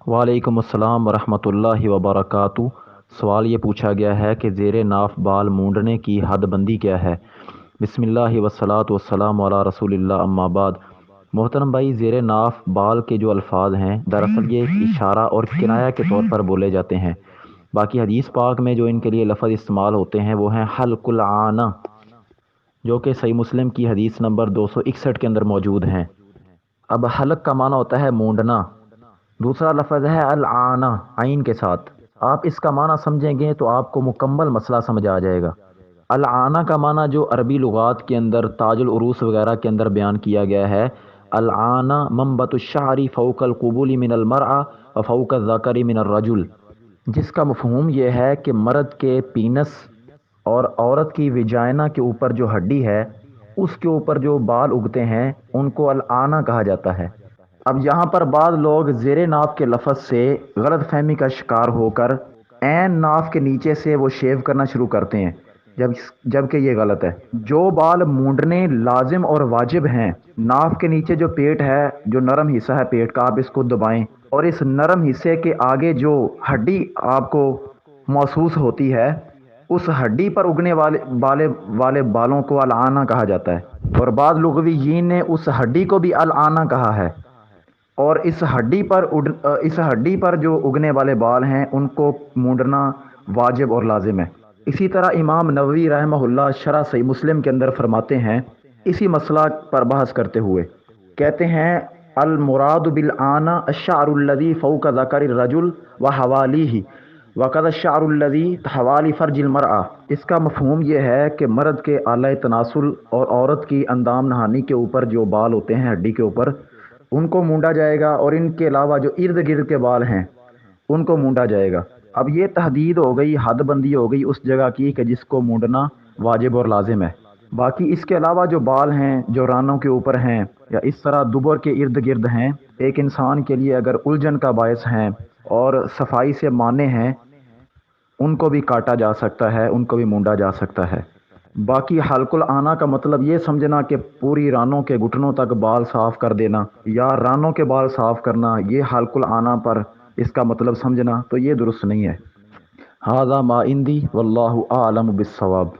वालेकुम अस्सलाम वरहमतुल्लाहि वबरकातुहू। सवाल ये पूछा गया है कि ज़ेरे नाफ बाल मूंडने की हद बंदी क्या है। बिस्मिल्लाहि वस्सलातु वस्सलामु अला रसूलिल्लाह अम्मा बाद। मोहतरम भाई, ज़ेरे नाफ बाल के जो अल्फाज हैं दरअसल ये एक इशारा और किनाया के तौर पर बोले जाते हैं। बाकी हदीस पाक में जो इनके लिए लफ़ज़ इस्तेमाल होते हैं वो हैं हल्कुल आना, जो कि सही मुस्लिम की हदीस नंबर 261 के अंदर मौजूद हैं। अब हलक का माना होता है मूंडना। दूसरा लफ्ज़ है अल आना आइन के साथ। आप इसका माना समझेंगे तो आपको मुकम्मल मसला समझ आ जाएगा। अल आना का माना जो अरबी लुगात के अंदर ताजुल उरूस वगैरह के अंदर बयान किया गया है, अल आना मंबतुश्शारी फ़ौकल क़ुबूली मिनल मरआ व फ़ौकल ज़करी मिनर रजुल, जिसका मफ़हूम यह है कि मर्द के पीनस और औरत की विजाइना के ऊपर जो हड्डी है उसके ऊपर जो बाल उगते हैं उनको अल आना कहा जाता है। अब यहाँ पर बाद लोग ज़ेरे नाफ के लफ्ज़ से गलत फहमी का शिकार होकर ऐन नाफ के नीचे से वो शेव करना शुरू करते हैं, जबकि ये गलत है। जो बाल मूंडने लाजिम और वाजिब हैं, नाफ के नीचे जो पेट है, जो नरम हिस्सा है पेट का, आप इसको दबाएं और इस नरम हिस्से के आगे जो हड्डी आपको महसूस होती है उस हड्डी पर उगने वाले बालों को अल आना कहा जाता है। और बाद लुग़वियीन ने उस हड्डी को भी अल आना कहा है। और इस हड्डी पर जो उगने वाले बाल हैं उनको मूंडना वाजिब और लाजिम है। इसी तरह इमाम नववी रहमहुल्लाह शरह सही मुस्लिम के अंदर फरमाते हैं, इसी मसला पर बहस करते हुए कहते हैं, अल मुराद बिल आना अश्शारुल्लज़ी फ़ौक़ ज़करि रजुल व हवालीही वक़द अश्शारुल्लज़ी हवाली फ़र्जिल मरआ। इसका मफ़हूम यह है कि मर्द के आला तनासुल और औरत की अंदाम नहानी के ऊपर जो बाल होते हैं हड्डी के ऊपर, उनको मूंडा जाएगा और इनके अलावा जो इर्द गिर्द के बाल हैं उनको मूंडा जाएगा। अब ये तहदीद हो गई, हद बंदी हो गई उस जगह की कि जिसको मूंडना वाजिब और लाजिम है। बाकी इसके अलावा जो बाल हैं जो रानों के ऊपर हैं या इस तरह दुबर के इर्द गिर्द हैं, एक इंसान के लिए अगर उलझन का बायस हैं और सफाई से माने हैं, उनको भी काटा जा सकता है, उनको भी मूंडा जा सकता है। बाकी हल्कुल आना का मतलब ये समझना कि पूरी रानों के घुटनों तक बाल साफ़ कर देना या रानों के बाल साफ़ करना, ये हल्कुल आना पर इसका मतलब समझना, तो ये दुरुस्त नहीं है। हाज़ा मा इंदी वल्लाहु आलम बिस्सवाब।